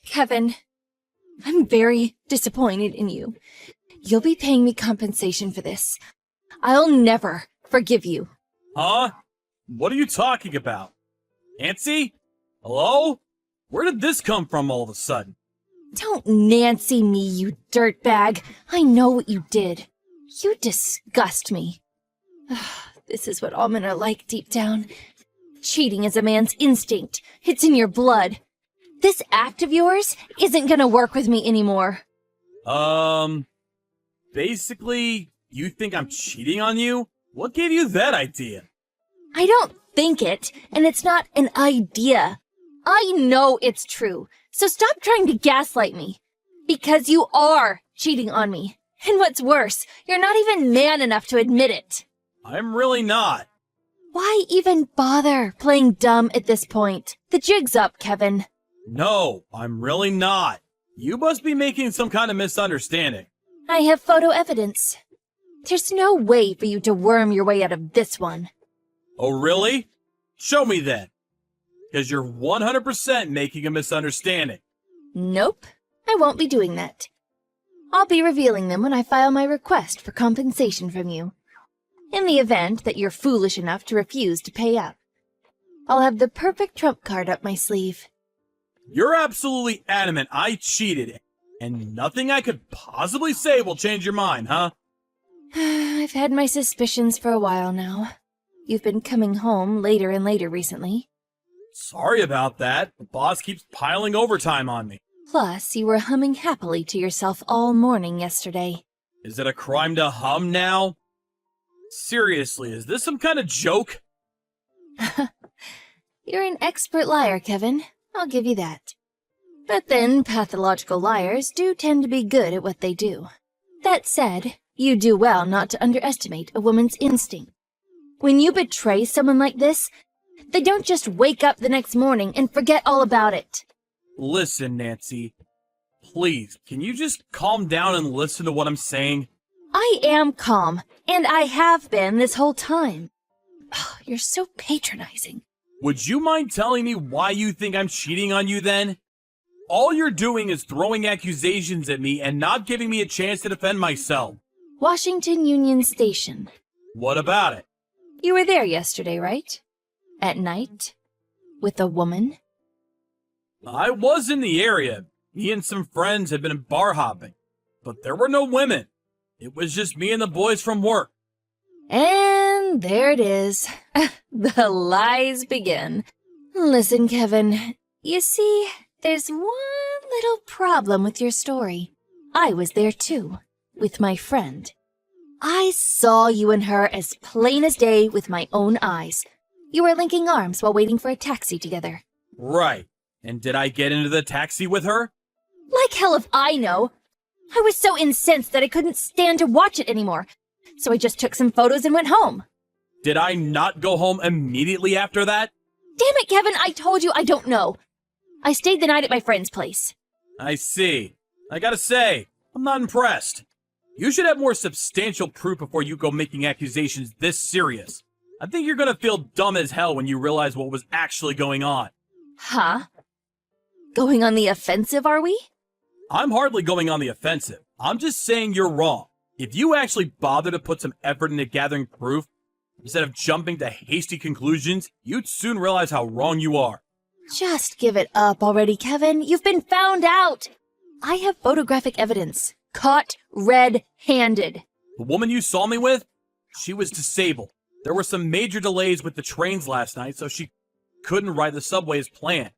Kevin, I'm very disappointed in you. You'll be paying me compensation for this. I'll never forgive you. Huh? What are you talking about? Nancy? Hello? Where did this come from all of a sudden? Don't Nancy me, you dirtbag. I know what you did. You disgust me. This is what all men are like deep down. Cheating is a man's instinct. It's in your blood. This act of yours isn't gonna work with me anymore. Basically, you think I'm cheating on you? What gave you that idea? I don't think it, and it's not an idea. I know it's true, so stop trying to gaslight me. Because you are cheating on me. And what's worse, you're not even man enough to admit it. I'm really not. Why even bother playing dumb at this point? The jig's up, Kevin. No, I'm really not. You must be making some kind of misunderstanding. I have photo evidence. There's no way for you to worm your way out of this one. Oh, really? Show me then. Because you're 100% making a misunderstanding. Nope, I won't be doing that. I'll be revealing them when I file my request for compensation from you. In the event that you're foolish enough to refuse to pay up, I'll have the perfect trump card up my sleeve. You're absolutely adamant I cheated, and nothing I could possibly say will change your mind, huh? I've had my suspicions for a while now. You've been coming home later and later recently. Sorry about that. The boss keeps piling overtime on me. Plus, you were humming happily to yourself all morning yesterday. Is it a crime to hum now? Seriously, is this some kind of joke? You're an expert liar, Kevin. I'll give you that. But then, pathological liars do tend to be good at what they do. That said, you do well not to underestimate a woman's instinct. When you betray someone like this, they don't just wake up the next morning and forget all about it. Listen, Nancy. Please, can you just calm down and listen to what I'm saying? I am calm, and I have been this whole time. Oh, you're so patronizing. Would you mind telling me why you think I'm cheating on you then? All you're doing is throwing accusations at me and not giving me a chance to defend myself. Washington Union Station. What about it? You were there yesterday, right? At night? With a woman? I was in the area. Me and some friends had been bar hopping. But there were no women. It was just me and the boys from work. And there it is. The lies begin. Listen, Kevin. You see, there's one little problem with your story. I was there too, with my friend. I saw you and her as plain as day with my own eyes. You were linking arms while waiting for a taxi together. Right. And did I get into the taxi with her? Like hell if I know. I was so incensed that I couldn't stand to watch it anymore. So I just took some photos and went home. Did I not go home immediately after that? Damn it, Kevin, I told you I don't know. I stayed the night at my friend's place. I see. I gotta say, I'm not impressed. You should have more substantial proof before you go making accusations this serious. I think you're gonna feel dumb as hell when you realize what was actually going on. Huh? Going on the offensive, are we? I'm hardly going on the offensive. I'm just saying you're wrong. If you actually bother to put some effort into gathering proof, instead of jumping to hasty conclusions, you'd soon realize how wrong you are. Just give it up already, Kevin. You've been found out. I have photographic evidence. Caught red-handed. The woman you saw me with? She was disabled. There were some major delays with the trains last night, so she couldn't ride the subway as planned.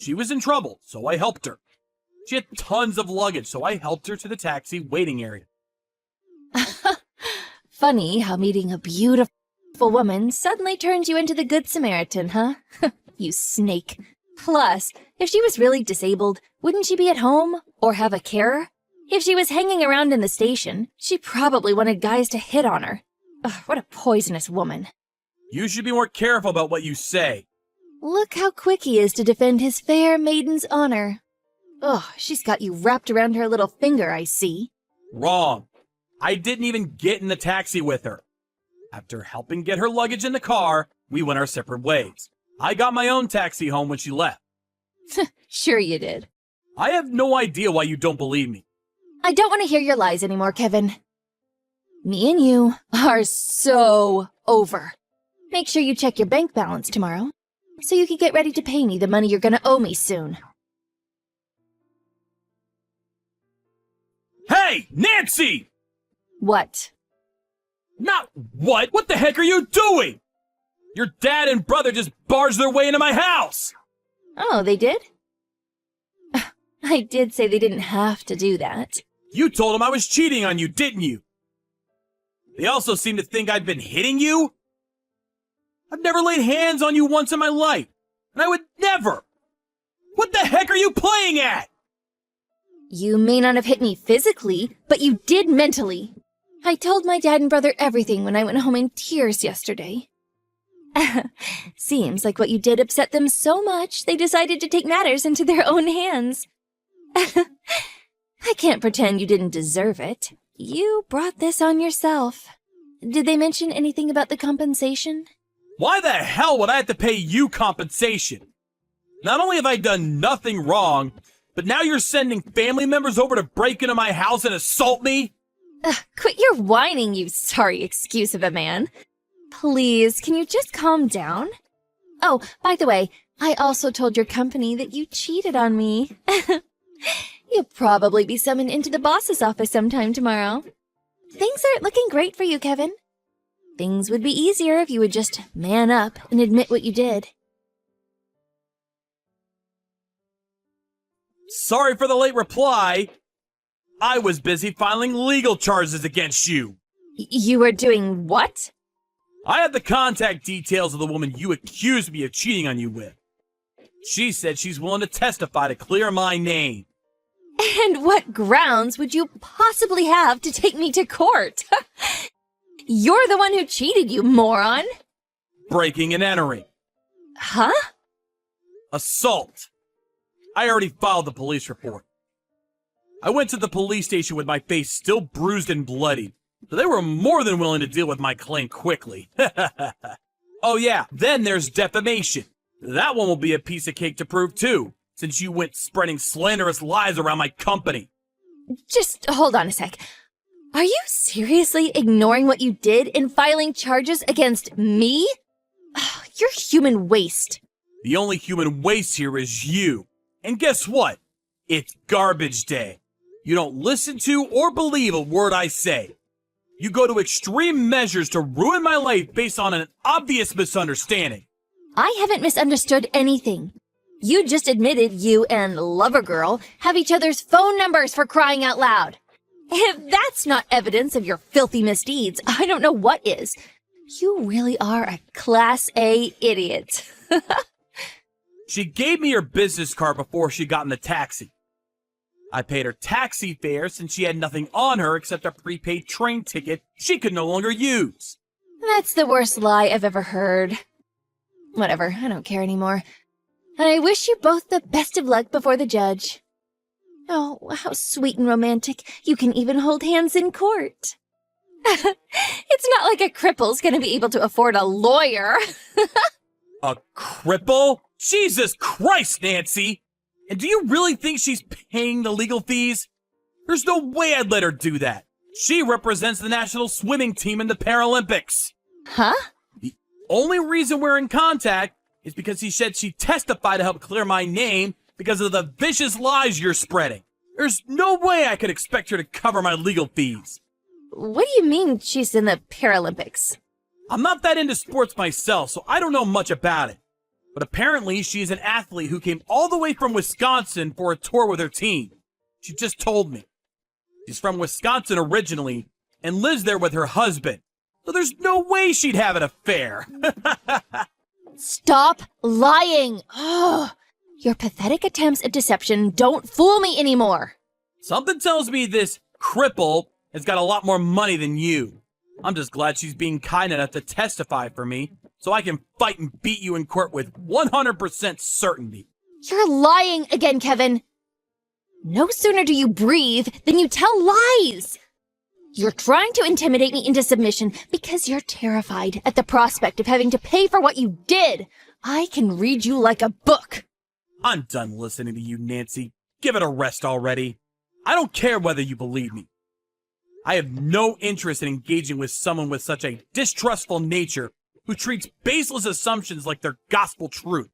She was in trouble, so I helped her. She had tons of luggage, so I helped her to the taxi waiting area. Funny how meeting a beautiful woman suddenly turns you into the Good Samaritan, huh? You snake. Plus, if she was really disabled, wouldn't she be at home or have a carer? If she was hanging around in the station, she probably wanted guys to hit on her. Ugh, what a poisonous woman. You should be more careful about what you say. Look how quick he is to defend his fair maiden's honor. Ugh, she's got you wrapped around her little finger, I see. Wrong. I didn't even get in the taxi with her. After helping get her luggage in the car, we went our separate ways. I got my own taxi home when she left. Sure you did. I have no idea why you don't believe me. I don't want to hear your lies anymore, Kevin. Me and you are so over. Make sure you check your bank balance tomorrow, so you can get ready to pay me the money you're gonna owe me soon. Hey, Nancy! What? Not what? What the heck are you doing? Your dad and brother just barged their way into my house! Oh, they did? I did say they didn't have to do that. You told them I was cheating on you, didn't you? They also seem to think I've been hitting you? I've never laid hands on you once in my life, and I would never! What the heck are you playing at? You may not have hit me physically, but you did mentally. I told my dad and brother everything when I went home in tears yesterday. Seems like what you did upset them so much, they decided to take matters into their own hands. I can't pretend you didn't deserve it. You brought this on yourself. Did they mention anything about the compensation? Why the hell would I have to pay you compensation? Not only have I done nothing wrong, but now you're sending family members over to break into my house and assault me? Quit your whining, you sorry excuse of a man. Please, can you just calm down? Oh, by the way, I also told your company that you cheated on me. You'll probably be summoned into the boss's office sometime tomorrow. Things aren't looking great for you, Kevin. Things would be easier if you would just man up and admit what you did. Sorry for the late reply. I was busy filing legal charges against you. You were doing what? I have the contact details of the woman you accused me of cheating on you with. She said she's willing to testify to clear my name. And what grounds would you possibly have to take me to court? You're the one who cheated, you moron. Breaking and entering. Huh? Assault. I already filed the police report. I went to the police station with my face still bruised and bloody, so they were more than willing to deal with my claim quickly. Oh yeah, then there's defamation. That one will be a piece of cake to prove too, since you went spreading slanderous lies around my company. Just hold on a sec. Are you seriously ignoring what you did in filing charges against me? You're human waste. The only human waste here is you. And guess what? It's garbage day. You don't listen to or believe a word I say. You go to extreme measures to ruin my life based on an obvious misunderstanding. I haven't misunderstood anything. You just admitted you and Lovergirl have each other's phone numbers, for crying out loud. If that's not evidence of your filthy misdeeds, I don't know what is. You really are a Class A idiot. She gave me her business card before she got in the taxi. I paid her taxi fare since she had nothing on her except a prepaid train ticket she could no longer use. That's the worst lie I've ever heard. Whatever, I don't care anymore. I wish you both the best of luck before the judge. Oh, how sweet and romantic. You can even hold hands in court. It's not like a cripple's gonna be able to afford a lawyer. A cripple? Jesus Christ, Nancy! And do you really think she's paying the legal fees? There's no way I'd let her do that. She represents the national swimming team in the Paralympics. Huh? The only reason we're in contact is because he said she'd testify to help clear my name because of the vicious lies you're spreading. There's no way I could expect her to cover my legal fees. What do you mean she's in the Paralympics? I'm not that into sports myself, so I don't know much about it. But apparently she's an athlete who came all the way from Wisconsin for a tour with her team. She just told me. She's from Wisconsin originally and lives there with her husband. So there's no way she'd have an affair. Stop lying! Oh, your pathetic attempts at deception don't fool me anymore. Something tells me this cripple has got a lot more money than you. I'm just glad she's being kind enough to testify for me so I can fight and beat you in court with 100% certainty. You're lying again, Kevin. No sooner do you breathe than you tell lies. You're trying to intimidate me into submission because you're terrified at the prospect of having to pay for what you did. I can read you like a book. I'm done listening to you, Nancy. give it a rest already. I don't care whether you believe me. I have no interest in engaging with someone with such a distrustful nature who treats baseless assumptions like they're gospel truth.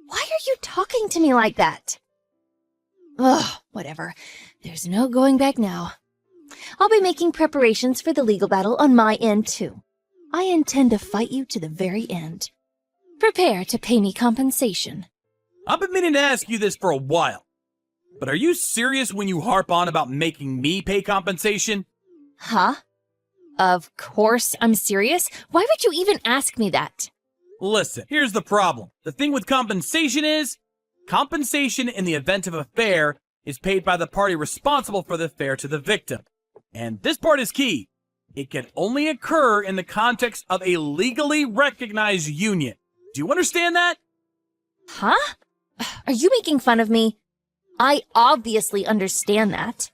Why are you talking to me like that? Ugh, whatever. There's no going back now. I'll be making preparations for the legal battle on my end, too. I intend to fight you to the very end. Prepare to pay me compensation. I've been meaning to ask you this for a while, but are you serious when you harp on about making me pay compensation? Huh? Of course I'm serious. Why would you even ask me that? Listen, here's the problem. The thing with compensation is, compensation in the event of a affair is paid by the party responsible for the affair to the victim. And this part is key. It can only occur in the context of a legally recognized union. Do you understand that? Huh? Are you making fun of me? I obviously understand that.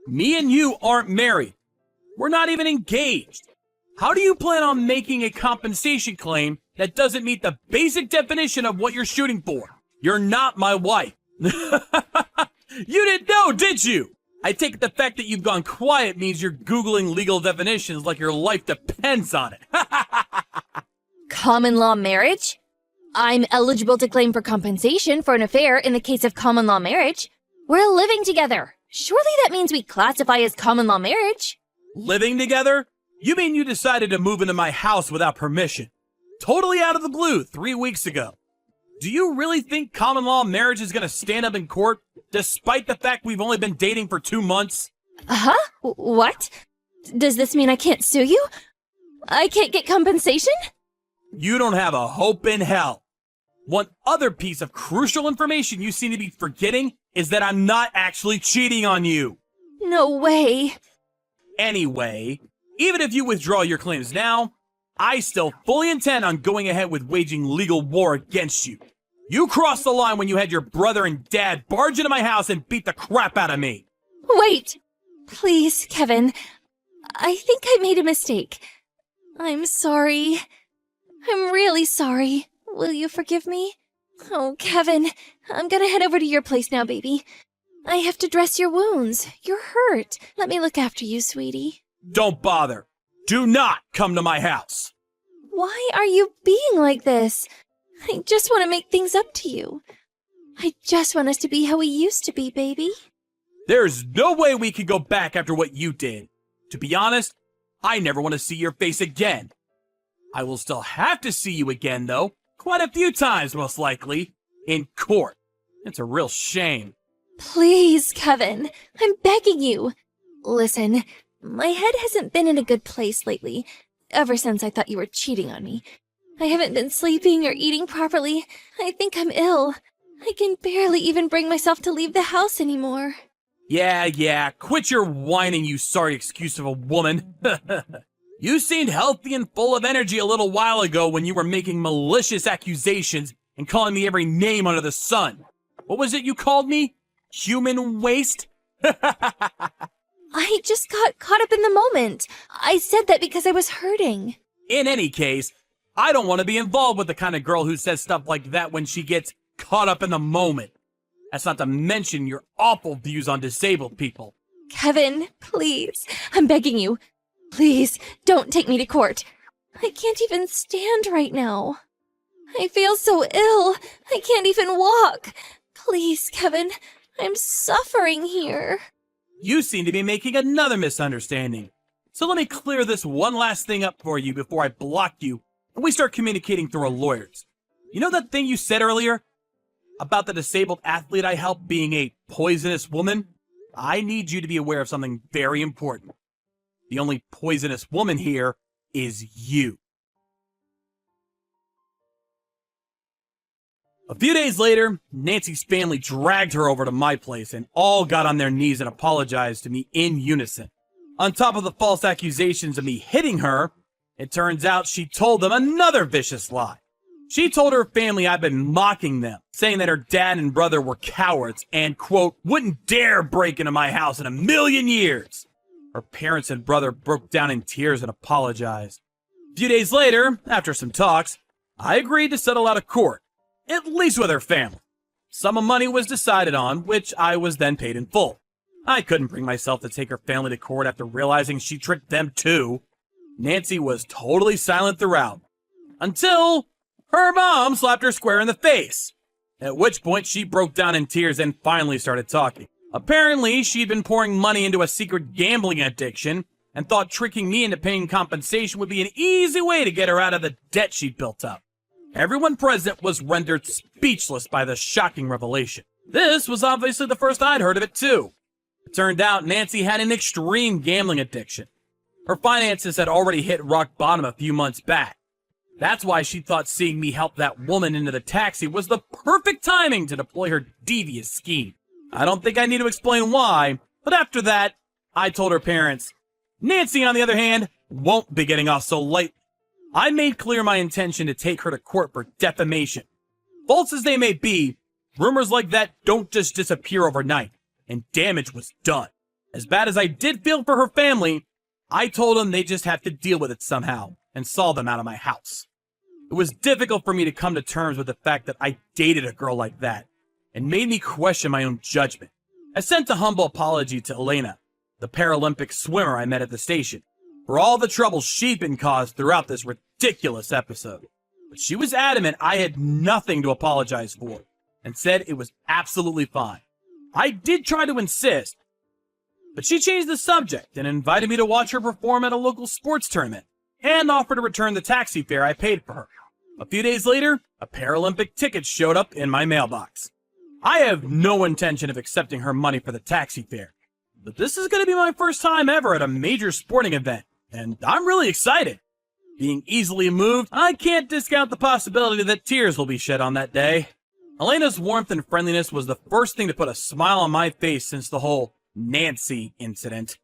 Me and you aren't married. We're not even engaged. How do you plan on making a compensation claim that doesn't meet the basic definition of what you're shooting for? You're not my wife. You didn't know, did you? I take it the fact that you've gone quiet means you're Googling legal definitions like your life depends on it. Common law marriage? I'm eligible to claim for compensation for an affair in the case of common law marriage. We're living together. Surely that means we classify as common law marriage. Living together? You mean you decided to move into my house without permission? Totally out of the blue 3 weeks ago. Do you really think common law marriage is going to stand up in court, despite the fact we've only been dating for 2 months? Huh? What? Does this mean I can't sue you? I can't get compensation? You don't have a hope in hell. One other piece of crucial information you seem to be forgetting is that I'm not actually cheating on you. No way. Anyway, even if you withdraw your claims now, I still fully intend on going ahead with waging legal war against you. You crossed the line when you had your brother and dad barge into my house and beat the crap out of me. Wait! Please, Kevin. I think I made a mistake. I'm sorry. I'm really sorry. Will you forgive me? Oh, Kevin, I'm gonna head over to your place now, baby. I have to dress your wounds. You're hurt. Let me look after you, sweetie. Don't bother. Do not come to my house. Why are you being like this? I just want to make things up to you. I just want us to be how we used to be, baby. There's no way we can go back after what you did. To be honest, I never want to see your face again. I will still have to see you again, though. Quite a few times, most likely. In court. It's a real shame. Please, Kevin. I'm begging you. Listen, my head hasn't been in a good place lately, ever since I thought you were cheating on me. I haven't been sleeping or eating properly. I think I'm ill. I can barely even bring myself to leave the house anymore. Yeah, quit your whining, you sorry excuse of a woman. You seemed healthy and full of energy a little while ago when you were making malicious accusations and calling me every name under the sun. What was it you called me? Human waste? I just got caught up in the moment. I said that because I was hurting. In any case, I don't want to be involved with the kind of girl who says stuff like that when she gets caught up in the moment. That's not to mention your awful views on disabled people. Kevin, please. I'm begging you. Please, don't take me to court. I can't even stand right now. I feel so ill. I can't even walk. Please, Kevin. I'm suffering here. You seem to be making another misunderstanding. So let me clear this one last thing up for you before I block you and we start communicating through our lawyers. You know that thing you said earlier? About the disabled athlete I helped being a poisonous woman? I need you to be aware of something very important. The only poisonous woman here is you. A few days later, Nancy's family dragged her over to my place and all got on their knees and apologized to me in unison. On top of the false accusations of me hitting her, it turns out she told them another vicious lie. She told her family I'd been mocking them, saying that her dad and brother were cowards and, quote, wouldn't dare break into my house in a million years. Her parents and brother broke down in tears and apologized. A few days later, after some talks, I agreed to settle out of court, at least with her family. sum of money was decided on, which I was then paid in full. I couldn't bring myself to take her family to court after realizing she tricked them too. Nancy was totally silent throughout, until her mom slapped her square in the face, at which point she broke down in tears and finally started talking. Apparently, she'd been pouring money into a secret gambling addiction and thought tricking me into paying compensation would be an easy way to get her out of the debt she'd built up. Everyone present was rendered speechless by the shocking revelation. This was obviously the first I'd heard of it too. It turned out Nancy had an extreme gambling addiction. Her finances had already hit rock bottom a few months back. That's why she thought seeing me help that woman into the taxi was the perfect timing to deploy her devious scheme. I don't think I need to explain why, but after that, I told her parents. Nancy, on the other hand, won't be getting off so lightly. I made clear my intention to take her to court for defamation. False as they may be, rumors like that don't just disappear overnight, and damage was done. As bad as I did feel for her family, I told them they just have to deal with it somehow, and saw them out of my house. It was difficult for me to come to terms with the fact that I dated a girl like that, and made me question my own judgment. I sent a humble apology to Elena, the Paralympic swimmer I met at the station, for all the trouble she'd been caused throughout this ridiculous episode. But she was adamant I had nothing to apologize for, and said it was absolutely fine. I did try to insist, but she changed the subject and invited me to watch her perform at a local sports tournament, and offered to return the taxi fare I paid for her. A few days later, a Paralympic ticket showed up in my mailbox. I have no intention of accepting her money for the taxi fare, but this is going to be my first time ever at a major sporting event, and I'm really excited. Being easily moved, I can't discount the possibility that tears will be shed on that day. Elena's warmth and friendliness was the first thing to put a smile on my face since the whole Nancy incident.